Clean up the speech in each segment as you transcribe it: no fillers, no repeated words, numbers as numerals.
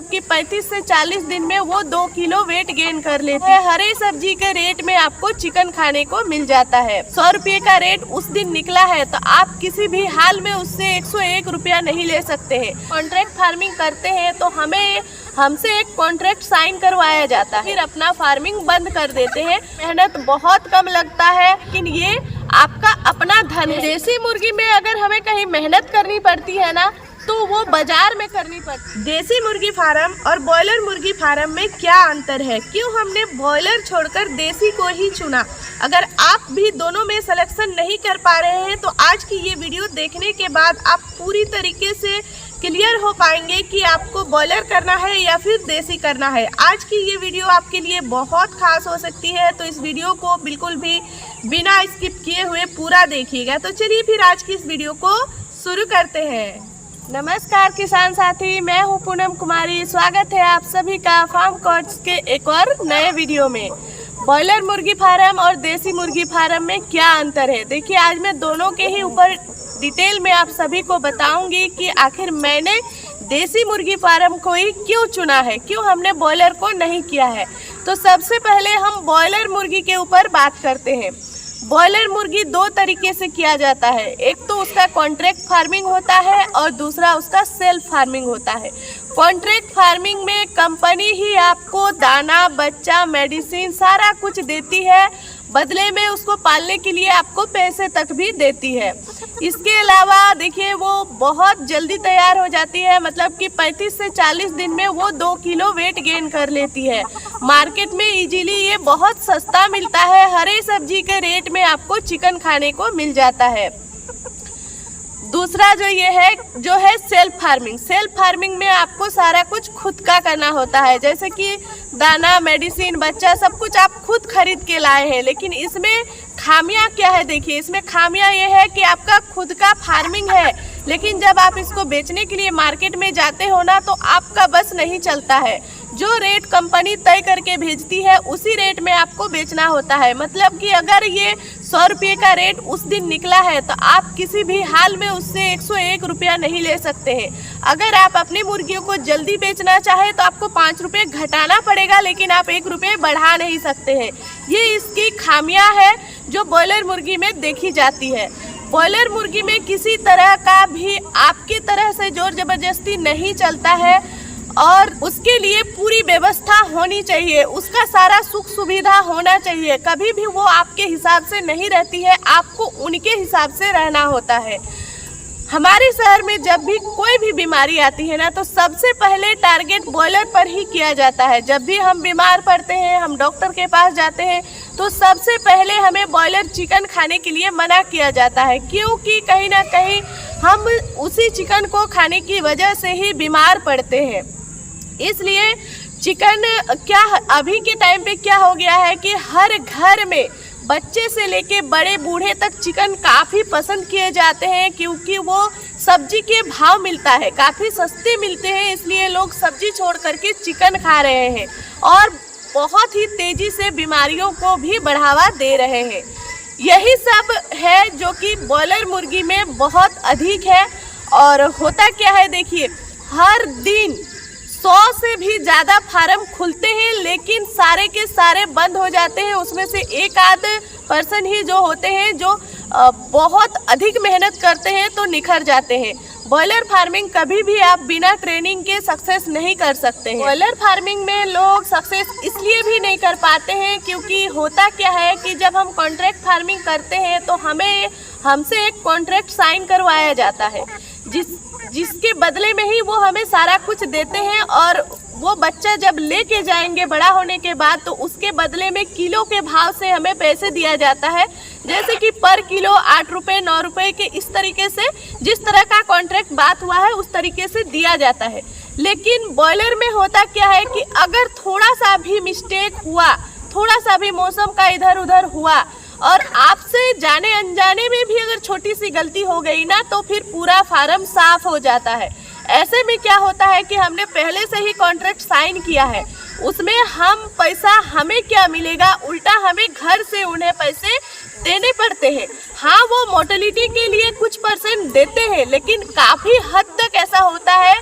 कि 35 से 40 दिन में वो 2 किलो वेट गेन कर लेते हैं। हरे सब्जी के रेट में आपको चिकन खाने को मिल जाता है। 100 रुपये का रेट उस दिन निकला है तो आप किसी भी हाल में उससे 101 रुपया नहीं ले सकते हैं। कॉन्ट्रैक्ट फार्मिंग करते हैं तो हमसे एक कॉन्ट्रैक्ट साइन करवाया जाता है, फिर अपना फार्मिंग बंद कर देते हैं। मेहनत बहुत कम लगता है, लेकिन ये आपका अपना धन है। देसी मुर्गी में अगर हमें कहीं मेहनत करनी पड़ती है ना, तो वो बाजार में करनी पड़ती है। देसी मुर्गी फार्म और बॉयलर मुर्गी फार्म में क्या अंतर है, क्यों हमने बॉयलर छोड़कर देसी को ही चुना? अगर आप भी दोनों में सिलेक्शन नहीं कर पा रहे हैं तो आज की ये वीडियो देखने के बाद आप पूरी तरीके से क्लियर हो पाएंगे कि आपको बॉयलर करना है या फिर देसी करना है। आज की ये वीडियो आपके लिए बहुत खास हो सकती है, तो इस वीडियो को बिल्कुल भी बिना स्किप किए हुए पूरा देखिएगा। तो चलिए फिर आज की इस वीडियो को शुरू करते हैं। नमस्कार किसान साथी, मैं हूं पूनम कुमारी। स्वागत है आप सभी का फार्म कोर्स के एक और नए वीडियो में। बॉयलर मुर्गी फार्म और देसी मुर्गी फार्म में क्या अंतर है, देखिए आज मैं दोनों के ही ऊपर डिटेल में आप सभी को बताऊंगी कि आखिर मैंने देसी मुर्गी फार्म को ही क्यों चुना है, क्यों हमने बॉयलर को नहीं किया है। तो सबसे पहले हम बॉयलर मुर्गी के ऊपर बात करते हैं। बॉयलर मुर्गी दो तरीके से किया जाता है, एक तो उसका कॉन्ट्रैक्ट फार्मिंग होता है और दूसरा उसका सेल्फ फार्मिंग होता है। कॉन्ट्रैक्ट फार्मिंग में कंपनी ही आपको दाना, बच्चा, मेडिसिन सारा कुछ देती है, बदले में उसको पालने के लिए आपको पैसे तक भी देती है। इसके अलावा देखिए वो बहुत जल्दी तैयार हो जाती है, मतलब कि 35 से 40 दिन में वो 2 किलो वेट गेन कर लेती है। मार्केट में इजीली ये बहुत सस्ता मिलता है, हरे सब्जी के रेट में आपको चिकन खाने को मिल जाता है। दूसरा जो है सेल्फ फार्मिंग। सेल्फ फार्मिंग में आपको सारा कुछ खुद का करना होता है, जैसे कि दाना, मेडिसिन, बच्चा सब कुछ आप खुद खरीद के लाए हैं। लेकिन इसमें खामियां क्या है, देखिए इसमें खामियां ये है कि आपका खुद का फार्मिंग है, लेकिन जब आप इसको बेचने के लिए मार्केट में जाते हो ना, तो आपका बस नहीं चलता है। जो रेट कंपनी तय करके भेजती है उसी रेट में आपको बेचना होता है। मतलब कि अगर ये 100 रुपये का रेट उस दिन निकला है तो आप किसी भी हाल में उससे 101 रुपया नहीं ले सकते हैं। अगर आप अपनी मुर्गियों को जल्दी बेचना चाहे तो आपको 5 रुपये घटाना पड़ेगा, लेकिन आप 1 रुपये बढ़ा नहीं सकते हैं। ये इसकी खामियां है जो बॉयलर मुर्गी में देखी जाती है। बॉयलर मुर्गी में किसी तरह का भी आपकी तरह से जोर जबरदस्ती नहीं चलता है और उसके लिए पूरी व्यवस्था होनी चाहिए, उसका सारा सुख सुविधा होना चाहिए। कभी भी वो आपके हिसाब से नहीं रहती है, आपको उनके हिसाब से रहना होता है। हमारे शहर में जब भी कोई भी बीमारी आती है ना, तो सबसे पहले टारगेट बॉयलर पर ही किया जाता है। जब भी हम बीमार पड़ते हैं, हम डॉक्टर के पास जाते हैं, तो सबसे पहले हमें बॉयलर चिकन खाने के लिए मना किया जाता है, क्योंकि कहीं ना कहीं हम उसी चिकन को खाने की वजह से ही बीमार पड़ते हैं। इसलिए चिकन क्या अभी के टाइम पे क्या हो गया है कि हर घर में बच्चे से लेके बड़े बूढ़े तक चिकन काफ़ी पसंद किए जाते हैं, क्योंकि वो सब्जी के भाव मिलता है, काफ़ी सस्ते मिलते हैं। इसलिए लोग सब्जी छोड़ करके चिकन खा रहे हैं और बहुत ही तेज़ी से बीमारियों को भी बढ़ावा दे रहे हैं। यही सब है जो कि बॉयलर मुर्गी में बहुत अधिक है। और होता क्या है, देखिए हर दिन 100 से भी ज़्यादा फार्म खुलते हैं, लेकिन सारे के सारे बंद हो जाते हैं। उसमें से एक आध पर्सन ही जो होते हैं जो बहुत अधिक मेहनत करते हैं तो निखर जाते हैं। बॉयलर फार्मिंग कभी भी आप बिना ट्रेनिंग के सक्सेस नहीं कर सकते हैं। बॉयलर फार्मिंग में लोग सक्सेस इसलिए भी नहीं कर पाते हैं क्योंकि होता क्या है कि जब हम कॉन्ट्रैक्ट फार्मिंग करते हैं तो हमसे एक कॉन्ट्रैक्ट साइन करवाया जाता है, जिसके बदले में ही वो हमें सारा कुछ देते हैं। और वो बच्चा जब लेके जाएंगे बड़ा होने के बाद, तो उसके बदले में किलो के भाव से हमें पैसे दिया जाता है, जैसे कि पर किलो 8 रुपये, 9 रुपये के इस तरीके से जिस तरह का कॉन्ट्रैक्ट बात हुआ है उस तरीके से दिया जाता है। लेकिन बॉयलर में होता क्या है कि अगर थोड़ा सा भी मिस्टेक हुआ, थोड़ा सा भी मौसम का इधर उधर हुआ और आपसे जाने अनजाने में भी अगर छोटी सी गलती हो गई ना, तो फिर पूरा फार्म साफ हो जाता है। ऐसे में क्या होता है कि हमने पहले से ही कॉन्ट्रैक्ट साइन किया है, उसमें हम पैसा हमें क्या मिलेगा, उल्टा हमें घर से उन्हें पैसे देने पड़ते हैं। हाँ, वो मोर्टेलिटी के लिए कुछ % देते हैं, लेकिन काफ़ी हद तक ऐसा होता है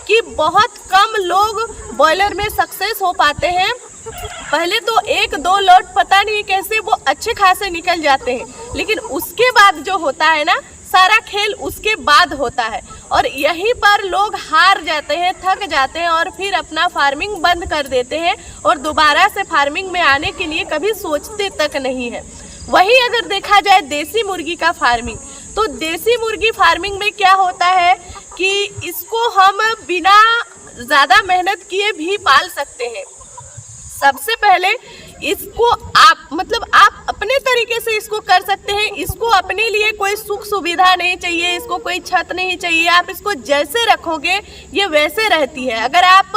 कि बहुत कम लोग बॉयलर में सक्सेस हो पाते हैं। पहले तो 1-2 लॉट पता नहीं कैसे वो अच्छे खासे निकल जाते हैं, लेकिन उसके बाद जो होता है ना, सारा खेल उसके बाद होता है और यहीं पर लोग हार जाते हैं, थक जाते हैं और फिर अपना फार्मिंग बंद कर देते हैं और दोबारा से फार्मिंग में आने के लिए कभी सोचते तक नहीं है। वहीं अगर देखा जाए देसी मुर्गी का फार्मिंग, तो देसी मुर्गी फार्मिंग में क्या होता है कि इसको हम बिना ज़्यादा मेहनत किए भी पाल सकते हैं। सबसे पहले इसको आप अपने तरीके से इसको कर सकते हैं। इसको अपने लिए कोई सुख सुविधा नहीं चाहिए, इसको कोई छत नहीं चाहिए। आप इसको जैसे रखोगे ये वैसे रहती है। अगर आप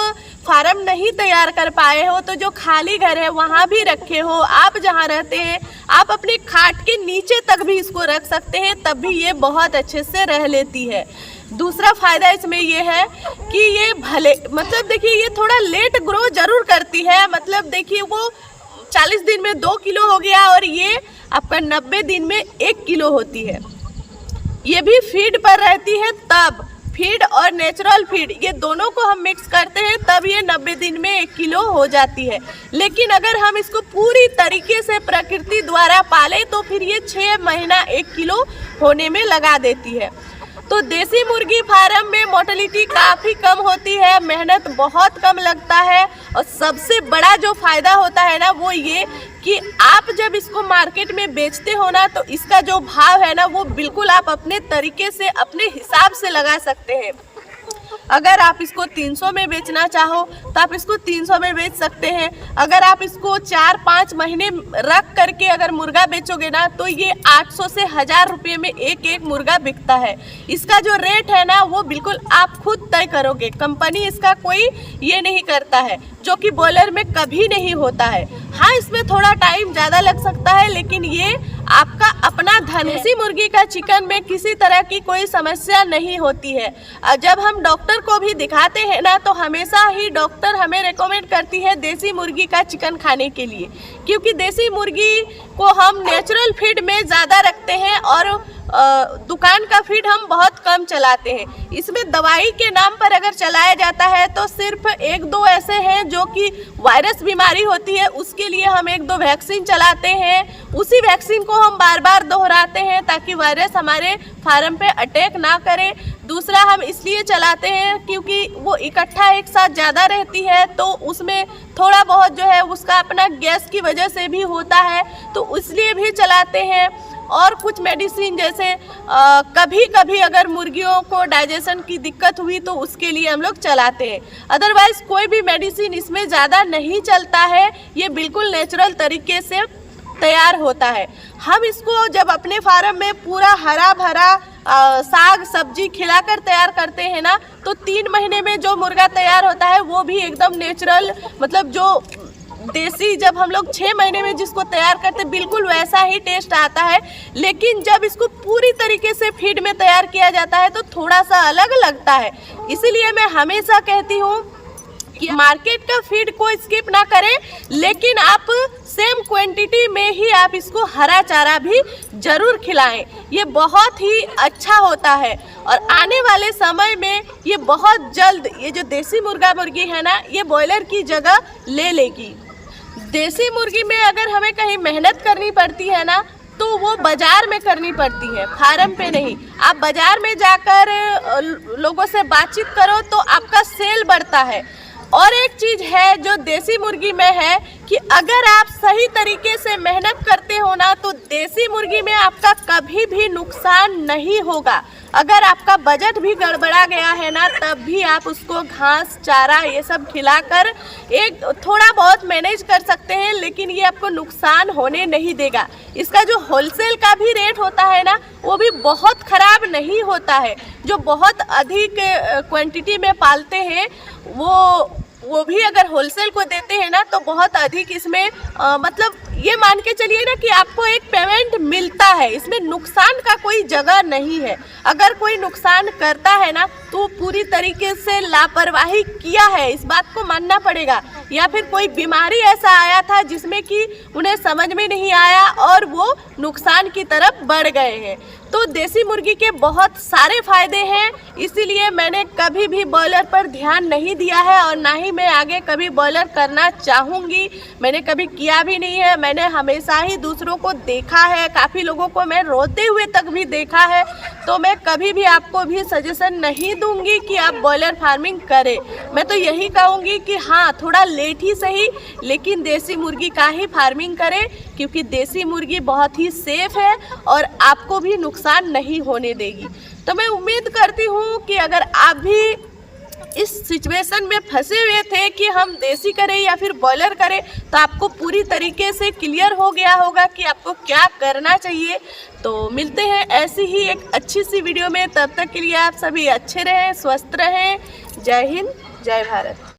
फार्म नहीं तैयार कर पाए हो तो जो खाली घर है वहाँ भी रखे हो, आप जहाँ रहते हैं आप अपने खाट के नीचे तक भी इसको रख सकते हैं, तब भी ये बहुत अच्छे से रह लेती है। दूसरा फायदा इसमें ये है कि ये भले देखिए ये थोड़ा लेट ग्रो जरूर करती है। देखिए वो 40 दिन में 2 किलो हो गया और ये आपका 90 दिन में 1 किलो होती है। ये भी फीड पर रहती है, तब फीड और नेचुरल फीड ये दोनों को हम मिक्स करते हैं तब ये 90 दिन में 1 किलो हो जाती है। लेकिन अगर हम इसको पूरी तरीके से प्रकृति द्वारा पालें तो फिर ये 6 महीना 1 किलो होने में लगा देती है। तो देसी मुर्गी फार्म में मोर्टेलिटी काफ़ी कम होती है, मेहनत बहुत कम लगता है और सबसे बड़ा जो फ़ायदा होता है ना वो ये कि आप जब इसको मार्केट में बेचते हो ना तो इसका जो भाव है ना वो बिल्कुल आप अपने तरीके से अपने हिसाब से लगा सकते हैं। अगर आप इसको 300 में बेचना चाहो तो आप इसको 300 में बेच सकते हैं। अगर आप इसको 4-5 महीने रख करके अगर मुर्गा बेचोगे ना तो ये 800 से 1000 रुपये में एक मुर्गा बिकता है। इसका जो रेट है ना वो बिल्कुल आप खुद तय करोगे, कंपनी इसका कोई ये नहीं करता है, जो कि बॉयलर में कभी नहीं होता है। हाँ, इसमें थोड़ा टाइम ज़्यादा लग सकता है लेकिन ये आपका अपना धन है। देसी मुर्गी का चिकन में किसी तरह की कोई समस्या नहीं होती है। जब हम डॉक्टर को भी दिखाते हैं ना तो हमेशा ही डॉक्टर हमें रेकमेंड करती है देसी मुर्गी का चिकन खाने के लिए, क्योंकि देसी मुर्गी को हम नेचुरल फीड में ज़्यादा रखते हैं और दुकान का फीड हम बहुत कम चलाते हैं। इसमें दवाई के नाम पर अगर चलाया जाता है तो सिर्फ 1-2 ऐसे हैं जो कि वायरस बीमारी होती है, उसके लिए हम 1-2 वैक्सीन चलाते हैं। उसी वैक्सीन को हम बार बार दोहराते हैं ताकि वायरस हमारे फार्म पे अटैक ना करे। दूसरा हम इसलिए चलाते हैं क्योंकि वो इकट्ठा एक साथ ज़्यादा रहती है तो उसमें थोड़ा बहुत जो है उसका अपना गैस की वजह से भी होता है, तो इसलिए भी चलाते हैं। और कुछ मेडिसिन जैसे कभी कभी अगर मुर्गियों को डाइजेशन की दिक्कत हुई तो उसके लिए हम लोग चलाते हैं। अदरवाइज कोई भी मेडिसिन इसमें ज़्यादा नहीं चलता है, ये बिल्कुल नेचुरल तरीके से तैयार होता है। हम इसको जब अपने फार्म में पूरा हरा भरा साग सब्जी खिलाकर तैयार करते हैं ना तो 3 महीने में जो मुर्गा तैयार होता है वो भी एकदम नेचुरल, जो देसी जब हम लोग 6 महीने में जिसको तैयार करते बिल्कुल वैसा ही टेस्ट आता है। लेकिन जब इसको पूरी तरीके से फीड में तैयार किया जाता है तो थोड़ा सा अलग लगता है। इसीलिए मैं हमेशा कहती हूँ कि मार्केट का फीड को स्किप ना करें, लेकिन आप सेम क्वांटिटी में ही आप इसको हरा चारा भी जरूर खिलाएं। ये बहुत ही अच्छा होता है और आने वाले समय में ये बहुत जल्द ये जो देसी मुर्गा मुर्गी है ना ये बॉयलर की जगह ले लेगी। देसी मुर्गी में अगर हमें कहीं मेहनत करनी पड़ती है ना तो वो बाजार में करनी पड़ती है, फार्म पे नहीं। आप बाजार में जाकर लोगों से बातचीत करो तो आपका सेल बढ़ता है। और एक चीज़ है जो देसी मुर्गी में है कि अगर आप सही तरीके से मेहनत करते हो ना तो देसी मुर्गी में आपका कभी भी नुकसान नहीं होगा। अगर आपका बजट भी गड़बड़ा गया है ना तब भी आप उसको घास चारा ये सब खिलाकर एक थोड़ा बहुत मैनेज कर सकते हैं, लेकिन ये आपको नुकसान होने नहीं देगा। इसका जो होलसेल का भी रेट होता है ना वो भी बहुत ख़राब नहीं होता है। जो बहुत अधिक क्वांटिटी में पालते हैं वो भी अगर होलसेल को देते हैं ना तो बहुत अधिक इसमें ये मान के चलिए ना कि आपको एक पेमेंट मिलता है। इसमें नुकसान का कोई जगह नहीं है। अगर कोई नुकसान करता है ना तो पूरी तरीके से लापरवाही किया है, इस बात को मानना पड़ेगा। या फिर कोई बीमारी ऐसा आया था जिसमें कि उन्हें समझ में नहीं आया और वो नुकसान की तरफ बढ़ गए हैं। तो देसी मुर्गी के बहुत सारे फायदे हैं, इसीलिए मैंने कभी भी बॉयलर पर ध्यान नहीं दिया है और ना ही मैं आगे कभी बॉयलर करना चाहूँगी। मैंने कभी किया भी नहीं है। मैंने हमेशा ही दूसरों को देखा है, काफ़ी लोगों को मैं रोते हुए तक भी देखा है। तो मैं कभी भी आपको भी सजेशन नहीं दूंगी कि आप बॉयलर फार्मिंग करें। मैं तो यही कहूँगी कि हाँ, थोड़ा लेट ही सही लेकिन देसी मुर्गी का ही फार्मिंग करें, क्योंकि देसी मुर्गी बहुत ही सेफ है और आपको भी नुकसान नहीं होने देगी। तो मैं उम्मीद करती हूँ कि अगर आप भी इस सिचुएशन में फंसे हुए थे कि हम देसी करें या फिर बॉयलर करें, तो आपको पूरी तरीके से क्लियर हो गया होगा कि आपको क्या करना चाहिए। तो मिलते हैं ऐसी ही एक अच्छी सी वीडियो में, तब तक के लिए आप सभी अच्छे रहें, स्वस्थ रहें। जय हिंद, जय भारत।